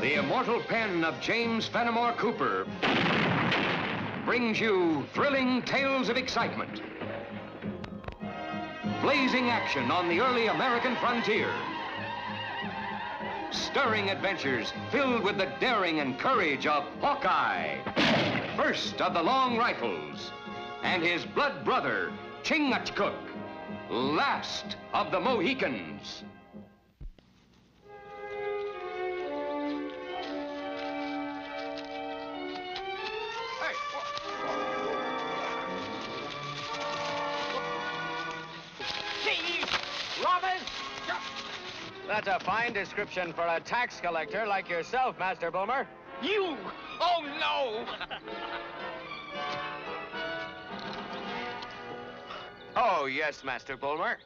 The immortal pen of James Fenimore Cooper brings you thrilling tales of excitement, blazing action on the early American frontier, stirring adventures filled with the daring and courage of Hawkeye, first of the Long Rifles, and his blood brother, Chingachgook, last of the Mohicans. That's a fine description for a tax collector like yourself, Master Bulmer. You! Oh, no! Oh, yes, Master Bulmer.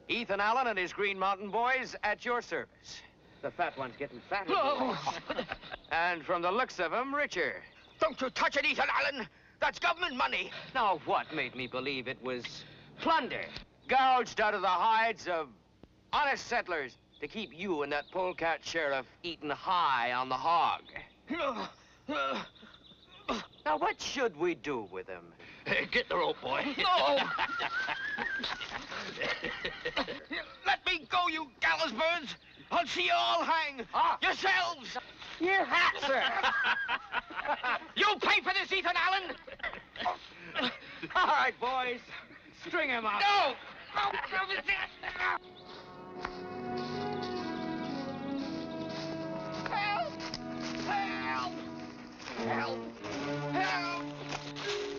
Ethan Allen and his Green Mountain boys at your service. The fat one's getting fatter. No! And from the looks of him, richer. Don't you touch it, Ethan Allen! That's government money! Now, what made me believe it was plunder? Gouged out of the hides of honest settlers to keep you and that polecat sheriff eating high on the hog. Now, what should we do with him? Get the rope, boy. No! Let me go, you gallows birds! I'll see you all hang! Yourselves! You're hot, sir. You pay for this, Ethan Allen! All right, boys. String him up. No! Help! Help! Help! Help!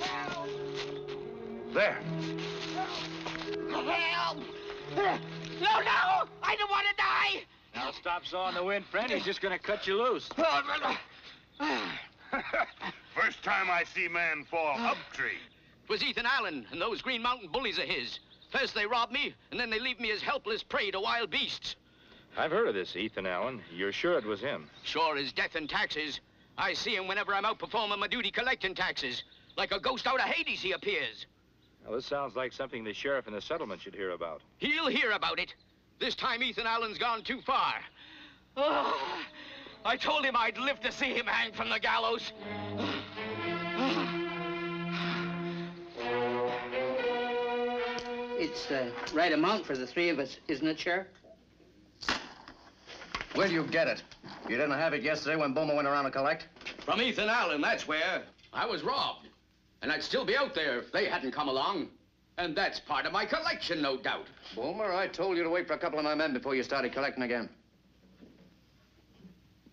Help! There. Help! No, no! I don't want to die! Now stop sawing the wind, friend. He's just gonna cut you loose. First time I see man fall up tree. It was Ethan Allen and those Green Mountain bullies of his. First they rob me, and then they leave me as helpless prey to wild beasts. I've heard of this Ethan Allen. You're sure it was him? Sure as death and taxes. I see him whenever I'm out performing my duty collecting taxes. Like a ghost out of Hades, he appears. Well, this sounds like something the sheriff in the settlement should hear about. He'll hear about it. This time Ethan Allen's gone too far. Oh, I told him I'd live to see him hang from the gallows. It's the right amount for the three of us, isn't it, Sheriff? Where'd you get it? You didn't have it yesterday when Bulmer went around to collect? From Ethan Allen, that's where. I was robbed. And I'd still be out there if they hadn't come along. And that's part of my collection, no doubt. Bulmer, I told you to wait for a couple of my men before you started collecting again.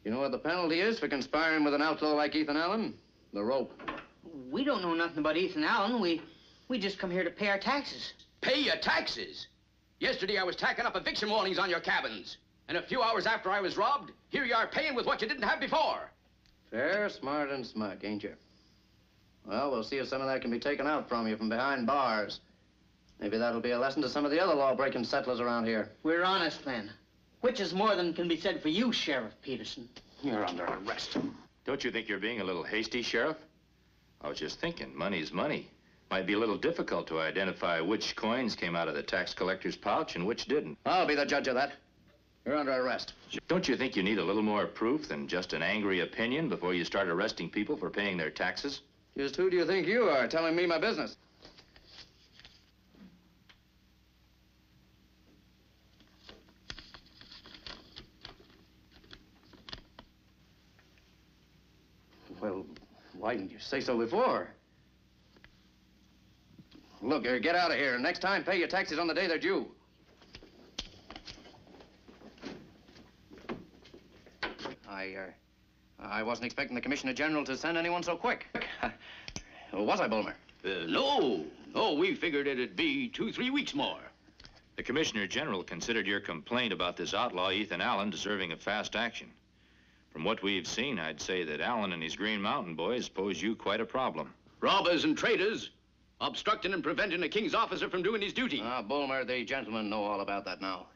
You know what the penalty is for conspiring with an outlaw like Ethan Allen? The rope. We don't know nothing about Ethan Allen. We just come here to pay our taxes. Pay your taxes? Yesterday I was tacking up eviction warnings on your cabins. And a few hours after I was robbed, here you are paying with what you didn't have before. Fair, smart, and smug, ain't you? Well, we'll see if some of that can be taken out from you from behind bars. Maybe that'll be a lesson to some of the other law-breaking settlers around here. We're honest, then. Which is more than can be said for you, Sheriff Peterson. You're under arrest. Don't you think you're being a little hasty, Sheriff? I was just thinking, money's money. Might be a little difficult to identify which coins came out of the tax collector's pouch and which didn't. I'll be the judge of that. You're under arrest. Don't you think you need a little more proof than just an angry opinion before you start arresting people for paying their taxes? Just who do you think you are, telling me my business? Well, why didn't you say so before? Look, get out of here. Next time, pay your taxes on the day they're due. I wasn't expecting the Commissioner General to send anyone so quick. Was I, Bulmer? No. No, we figured it'd be 2-3 weeks more. The Commissioner General considered your complaint about this outlaw, Ethan Allen, deserving of fast action. From what we've seen, I'd say that Allen and his Green Mountain boys pose you quite a problem. Robbers and traitors, obstructing and preventing a king's officer from doing his duty. Bulmer, the gentlemen know all about that now.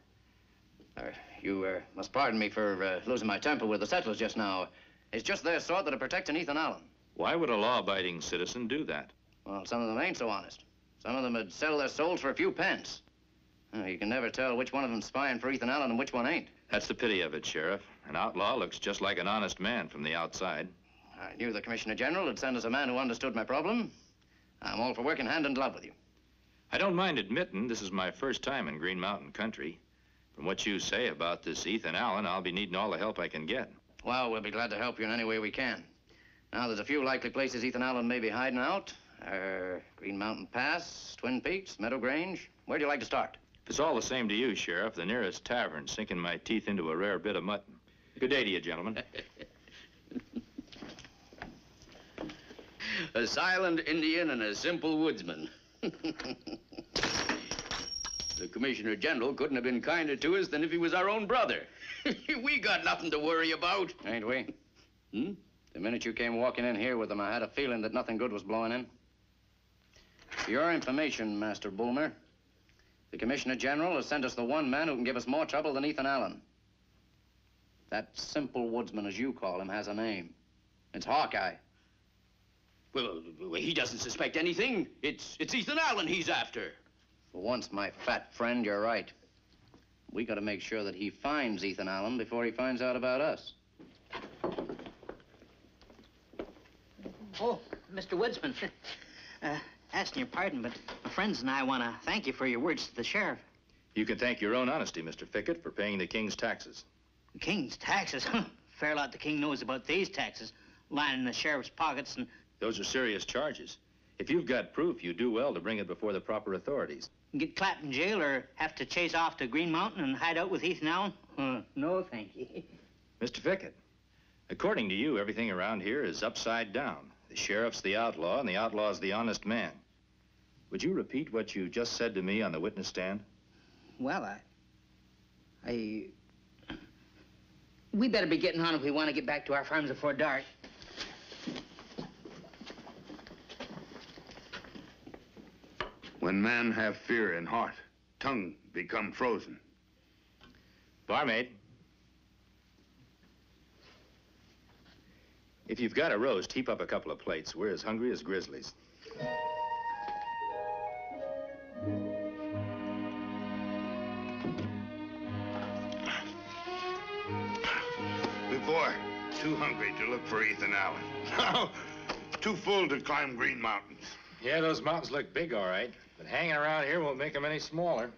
You must pardon me for losing my temper with the settlers just now. It's just their sort that are protecting Ethan Allen. Why would a law-abiding citizen do that? Well, some of them ain't so honest. Some of them would sell their souls for a few pence. Oh, you can never tell which one of them's spying for Ethan Allen and which one ain't. That's the pity of it, Sheriff. An outlaw looks just like an honest man from the outside. I knew the Commissioner General would send us a man who understood my problem. I'm all for working hand in glove with you. I don't mind admitting this is my first time in Green Mountain country. From what you say about this Ethan Allen, I'll be needing all the help I can get. Well, we'll be glad to help you in any way we can. Now, there's a few likely places Ethan Allen may be hiding out. Green Mountain Pass, Twin Peaks, Meadow Grange. Where'd you like to start? If it's all the same to you, Sheriff, the nearest tavern, sinking my teeth into a rare bit of mutton. Good day to you, gentlemen. A silent Indian and a simple woodsman. The Commissioner General couldn't have been kinder to us than if he was our own brother. We got nothing to worry about. Ain't we? The minute you came walking in here with them, I had a feeling that nothing good was blowing in. For your information, Master Bulmer, the Commissioner General has sent us the one man who can give us more trouble than Ethan Allen. That simple woodsman, as you call him, has a name. It's Hawkeye. Well, he doesn't suspect anything. It's Ethan Allen he's after. For once, my fat friend, you're right. We got to make sure that he finds Ethan Allen before he finds out about us. Oh, Mr. Woodsman. Asking your pardon, but my friends and I want to thank you for your words to the sheriff. You can thank your own honesty, Mr. Fickett, for paying the king's taxes. The king's taxes? Fair lot the king knows about these taxes, lining the sheriff's pockets and... Those are serious charges. If you've got proof, you do well to bring it before the proper authorities. Get clapped in jail or have to chase off to Green Mountain and hide out with Ethan Allen? No, thank you. Mr. Fickett, according to you, everything around here is upside down. The sheriff's the outlaw, and the outlaw's the honest man. Would you repeat what you just said to me on the witness stand? Well, we better be getting on if we want to get back to our farms before dark. When man have fear in heart, tongue become frozen. Barmaid. If you've got a roast, heap up a couple of plates. We're as hungry as grizzlies. Before, too hungry to look for Ethan Allen. Now, too full to climb Green Mountains. Yeah, those mountains look big, all right. But hanging around here won't make them any smaller.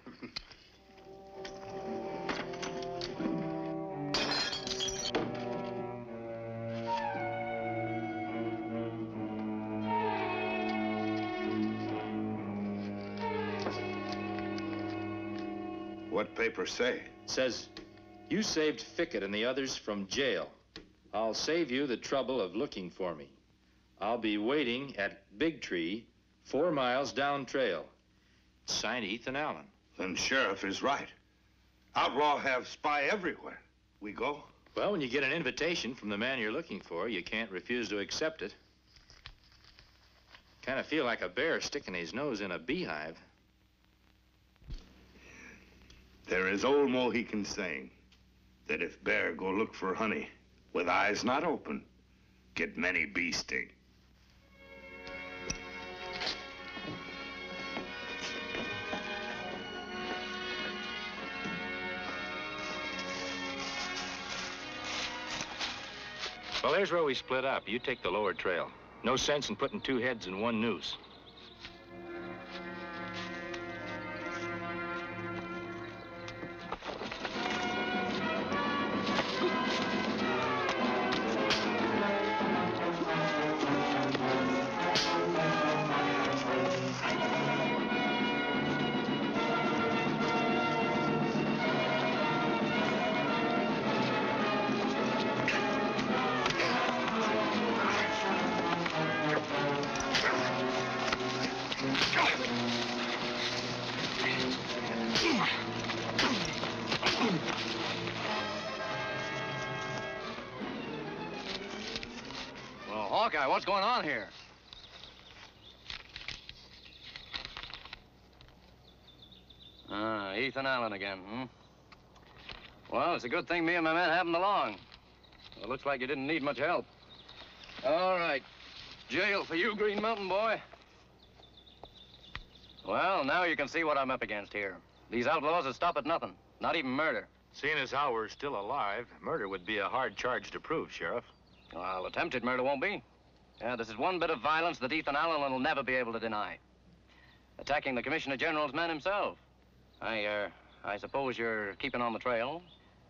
What papers say? It says, you saved Fickett and the others from jail. I'll save you the trouble of looking for me. I'll be waiting at Big Tree, 4 miles down trail. Signed Ethan Allen. Then sheriff is right. Outlaw have spy everywhere. We go? Well, when you get an invitation from the man you're looking for, you can't refuse to accept it. Kind of feel like a bear sticking his nose in a beehive. There is old Mohican saying that if bear go look for honey with eyes not open, get many bee sting. Well, there's where we split up. You take the lower trail. No sense in putting 2 heads in 1 noose. Hawkeye, what's going on here? Ethan Allen again, Well, it's a good thing me and my men happened along. Well, looks like you didn't need much help. All right. Jail for you, Green Mountain boy. Well, now you can see what I'm up against here. These outlaws will stop at nothing, not even murder. Seeing as how we're still alive, murder would be a hard charge to prove, Sheriff. Well, attempted murder won't be. Yeah, this is one bit of violence that Ethan Allen will never be able to deny. Attacking the Commissioner General's men himself. I suppose you're keeping on the trail?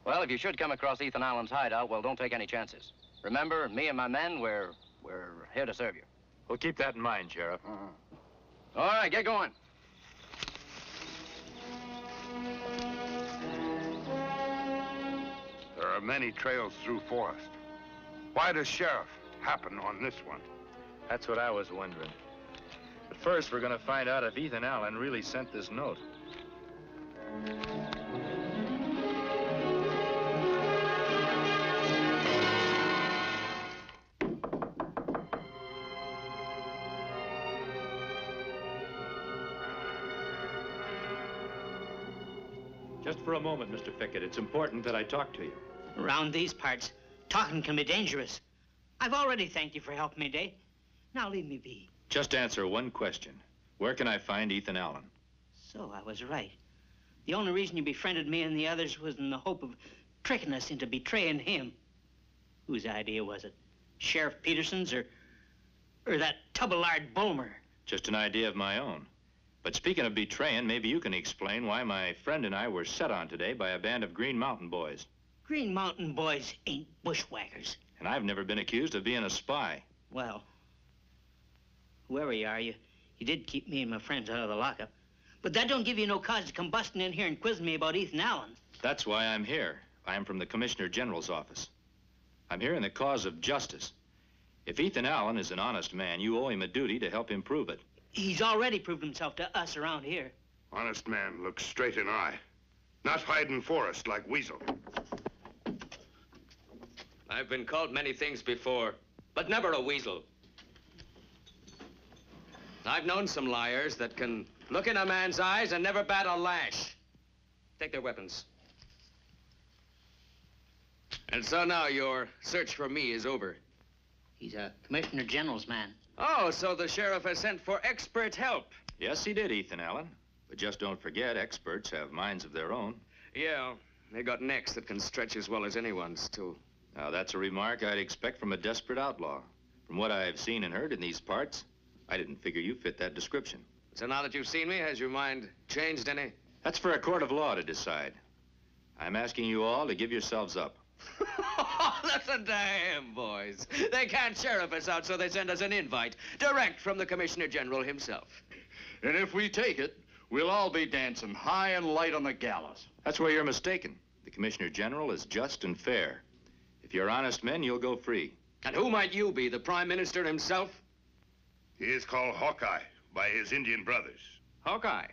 Well, if you should come across Ethan Allen's hideout, well, don't take any chances. Remember, me and my men, we're here to serve you. We'll keep that in mind, Sheriff. All right, get going. There are many trails through forest. Why does Sheriff happen on this one? That's what I was wondering. But first, we're going to find out if Ethan Allen really sent this note. Just for a moment, Mr. Fickett. It's important that I talk to you. Around these parts, talking can be dangerous. I've already thanked you for helping me today. Now leave me be. Just answer one question. Where can I find Ethan Allen? So I was right. The only reason you befriended me and the others was in the hope of tricking us into betraying him. Whose idea was it? Sheriff Peterson's or that tubble-lard Bulmer? Just an idea of my own. But speaking of betraying, maybe you can explain why my friend and I were set on today by a band of Green Mountain boys. Green Mountain boys ain't bushwhackers. And I've never been accused of being a spy. Well, whoever you are, you did keep me and my friends out of the lockup. But that don't give you no cause to come busting in here and quizzing me about Ethan Allen. That's why I'm here. I am from the Commissioner General's office. I'm here in the cause of justice. If Ethan Allen is an honest man, you owe him a duty to help him prove it. He's already proved himself to us around here. Honest man looks straight in eye. Not hide in forest like weasel. I've been called many things before, but never a weasel. I've known some liars that can look in a man's eyes and never bat a lash. Take their weapons. And so now your search for me is over. He's a Commissioner General's man. Oh, so the sheriff has sent for expert help. Yes, he did, Ethan Allen. But just don't forget, experts have minds of their own. Yeah, they got necks that can stretch as well as anyone's, too. Now, that's a remark I'd expect from a desperate outlaw. From what I've seen and heard in these parts, I didn't figure you fit that description. So now that you've seen me, has your mind changed any? That's for a court of law to decide. I'm asking you all to give yourselves up. Listen to him, boys. They can't sheriff us out, so they send us an invite, direct from the Commissioner General himself. And if we take it, we'll all be dancing high and light on the gallows. That's where you're mistaken. The Commissioner General is just and fair. If you're honest men, you'll go free. And who might you be, the Prime Minister himself? He is called Hawkeye by his Indian brothers. Hawkeye.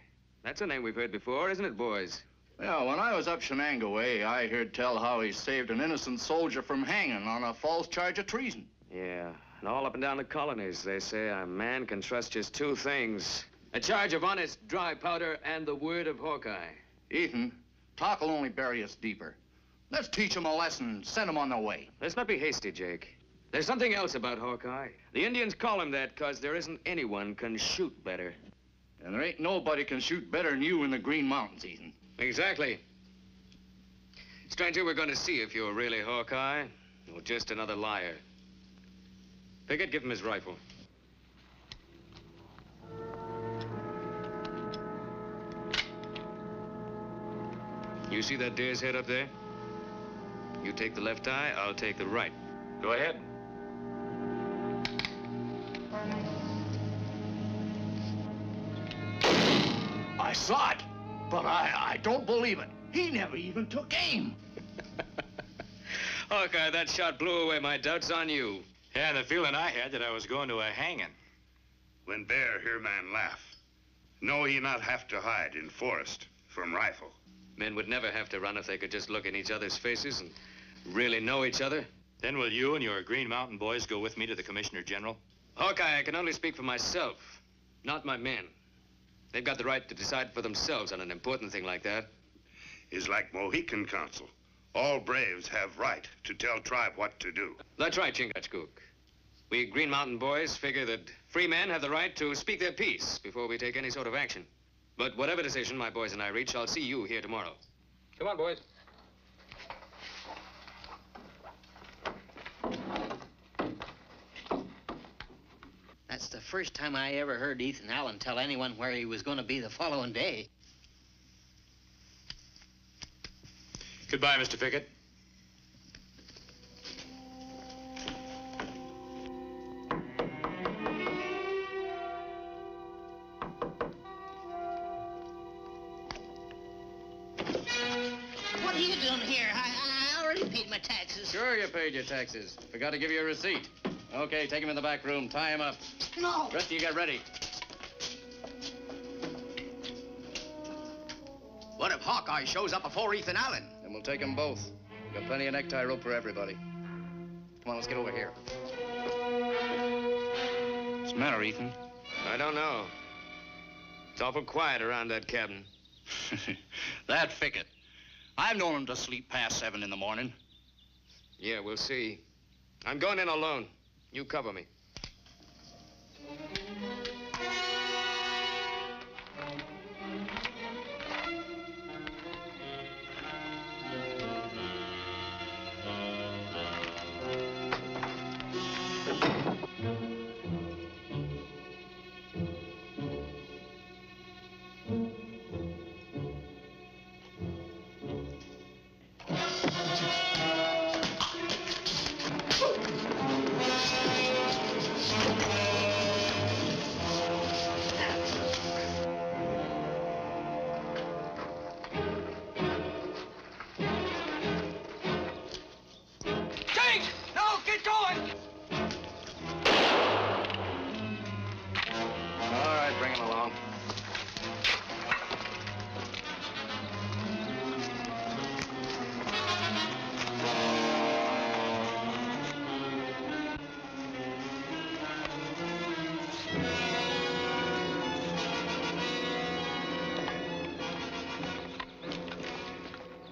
That's a name we've heard before, isn't it, boys? Yeah, when I was up Shenango way, I heard tell how he saved an innocent soldier from hanging on a false charge of treason. Yeah, and all up and down the colonies, they say a man can trust just two things. A charge of honest dry powder and the word of Hawkeye. Ethan, talk will only bury us deeper. Let's teach them a lesson and send them on their way. Let's not be hasty, Jake. There's something else about Hawkeye. The Indians call him that because there isn't anyone can shoot better. And there ain't nobody can shoot better than you in the Green Mountains, Ethan. Exactly. Stranger, we're going to see if you're really Hawkeye or just another liar. Pickett, give him his rifle. You see that deer's head up there? You take the left eye, I'll take the right. Go ahead. I saw it, but I don't believe it. He never even took aim. Hawkeye, that shot blew away my doubts on you. Yeah, and the feeling I had that I was going to a hanging. When bear hear man laugh, know he not have to hide in forest from rifle. Men would never have to run if they could just look in each other's faces and really know each other. Then will you and your Green Mountain boys go with me to the Commissioner General? Hawkeye, I can only speak for myself, not my men. They've got the right to decide for themselves on an important thing like that. Is like Mohican Council. All braves have right to tell tribe what to do. That's right, Chingachgook. We Green Mountain boys figure that free men have the right to speak their piece before we take any sort of action. But whatever decision my boys and I reach, I'll see you here tomorrow. Come on, boys. That's the first time I ever heard Ethan Allen tell anyone where he was going to be the following day. Goodbye, Mr. Fickett. What are you doing here? I already paid my taxes. Sure you paid your taxes. Forgot to give you a receipt. Okay, take him in the back room. Tie him up. No. Rest of you get ready. What if Hawkeye shows up before Ethan Allen? Then we'll take them both. We've got plenty of necktie rope for everybody. Come on, let's get over here. What's the matter, Ethan? I don't know. It's awful quiet around that cabin. That Fickett. I've known him to sleep past 7 in the morning. Yeah, we'll see. I'm going in alone. You cover me. All right, bring him along.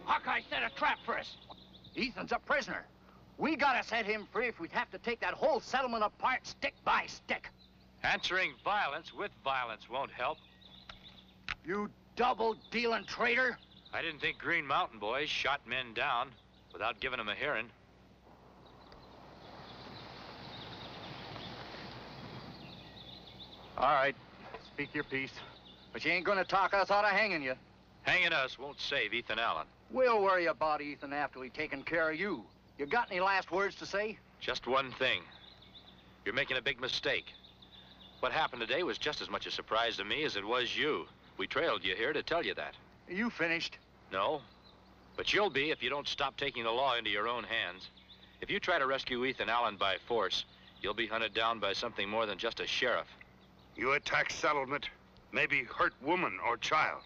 Hawkeye set a trap for us. Ethan's a prisoner. We gotta set him free if we'd have to take that whole settlement apart stick by stick. Answering violence with violence won't help. You double-dealing traitor. I didn't think Green Mountain boys shot men down without giving them a hearing. All right, speak your piece. But you ain't gonna talk us out of hanging you. Hanging us won't save Ethan Allen. We'll worry about Ethan after we've taken care of you. You got any last words to say? Just one thing. You're making a big mistake. What happened today was just as much a surprise to me as it was you. We trailed you here to tell you that. You finished? No, but you'll be if you don't stop taking the law into your own hands. If you try to rescue Ethan Allen by force, you'll be hunted down by something more than just a sheriff. You attack settlement, maybe hurt woman or child.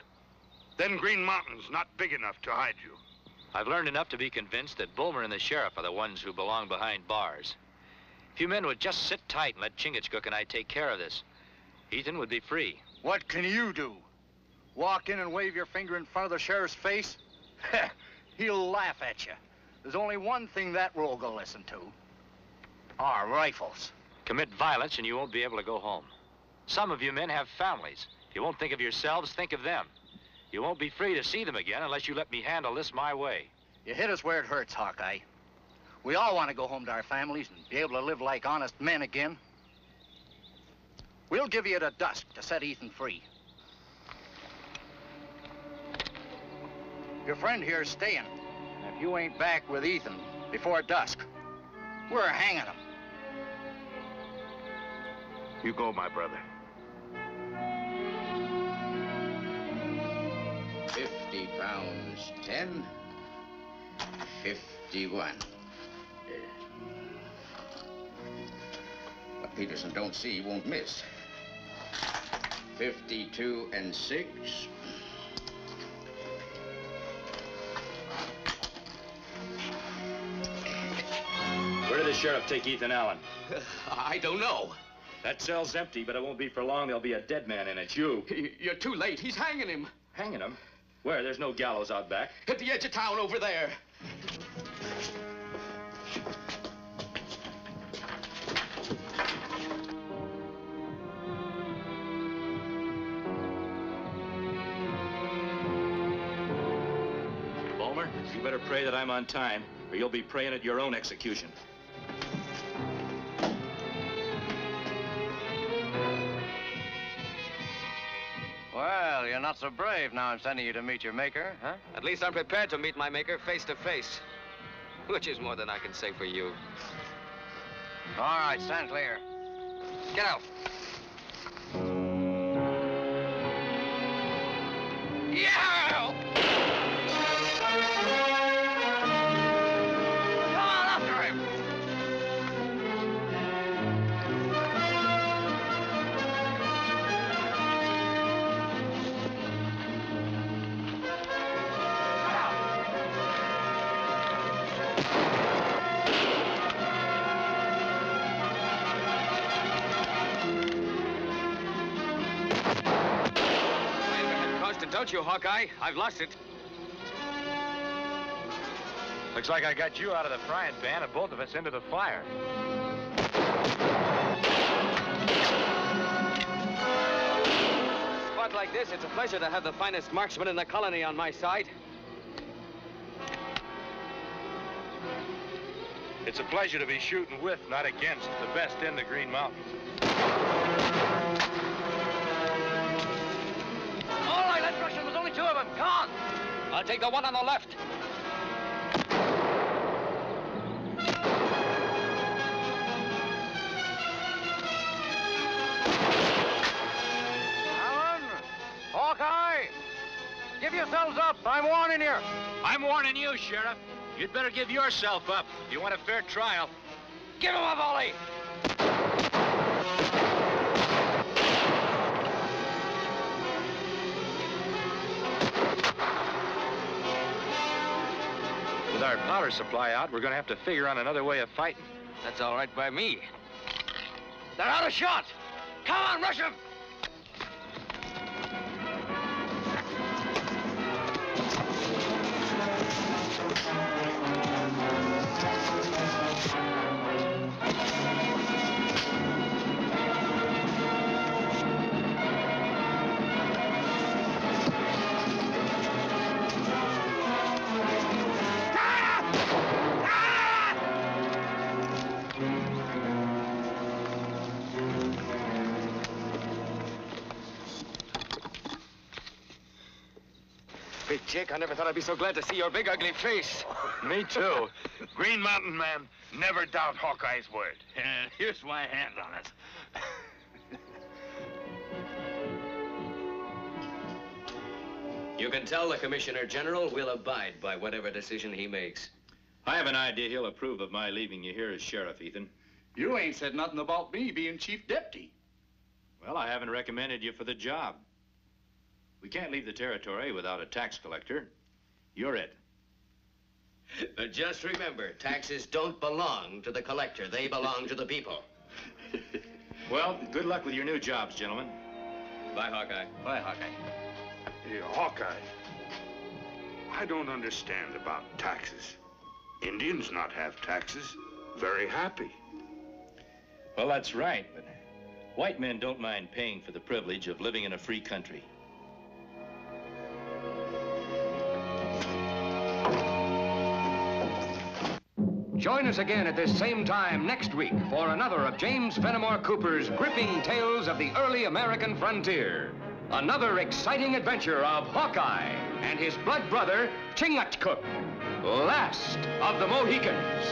Then Green Mountain's not big enough to hide you. I've learned enough to be convinced that Bulmer and the sheriff are the ones who belong behind bars. If you men would just sit tight and let Chingachgook and I take care of this, Ethan would be free. What can you do? Walk in and wave your finger in front of the sheriff's face? He'll laugh at you. There's only one thing that rogue will listen to. Our rifles. Commit violence and you won't be able to go home. Some of you men have families. If you won't think of yourselves, think of them. You won't be free to see them again unless you let me handle this my way. You hit us where it hurts, Hawkeye. We all want to go home to our families and be able to live like honest men again. We'll give you to dusk to set Ethan free. Your friend here's staying. And if you ain't back with Ethan before dusk, we're hanging him. You go, my brother. 50 pounds, 10, 51. What Peterson don't see, he won't miss. 52 and 6. Where did the sheriff take Ethan Allen? I don't know. That cell's empty, but it won't be for long. There'll be a dead man in it. You. You're too late. He's hanging him. Hanging him? Where? There's no gallows out back. At the edge of town over there. You better pray that I'm on time, or you'll be praying at your own execution. Well, you're not so brave now I'm sending you to meet your maker, huh? At least I'm prepared to meet my maker face to face, which is more than I can say for you. All right, stand clear. Get out. Yeah! Come on, after him! Don't you, Hawkeye? I've lost it. Looks like I got you out of the frying pan and both of us into the fire. A spot like this, it's a pleasure to have the finest marksman in the colony on my side. It's a pleasure to be shooting with, not against, the best in the Green Mountains. All right, let's rush him. There's only two of them. Come on. I'll take the one on the left. Alan! Hawkeye! Give yourselves up. I'm warning you. I'm warning you, Sheriff. You'd better give yourself up if you want a fair trial. Give him a volley. With our powder supply out, we're going to have to figure on another way of fighting. That's all right by me. They're out of shot. Come on, rush them. Big Jake, I never thought I'd be so glad to see your big, ugly face. Me too. Green Mountain man, never doubt Hawkeye's word. And here's my hand on it. You can tell the Commissioner General we'll abide by whatever decision he makes. I have an idea he'll approve of my leaving you here as sheriff, Ethan. You ain't said nothing about me being chief deputy. Well, I haven't recommended you for the job. We can't leave the territory without a tax collector. You're it. But just remember, taxes don't belong to the collector. They belong to the people. Well, good luck with your new jobs, gentlemen. Bye, Hawkeye. Bye, Hawkeye. Hey, Hawkeye, I don't understand about taxes. Indians not have taxes. Very happy. Well, that's right, but white men don't mind paying for the privilege of living in a free country. Join us again at this same time next week for another of James Fenimore Cooper's gripping tales of the early American frontier. Another exciting adventure of Hawkeye and his blood brother, Chingachgook, last of the Mohicans.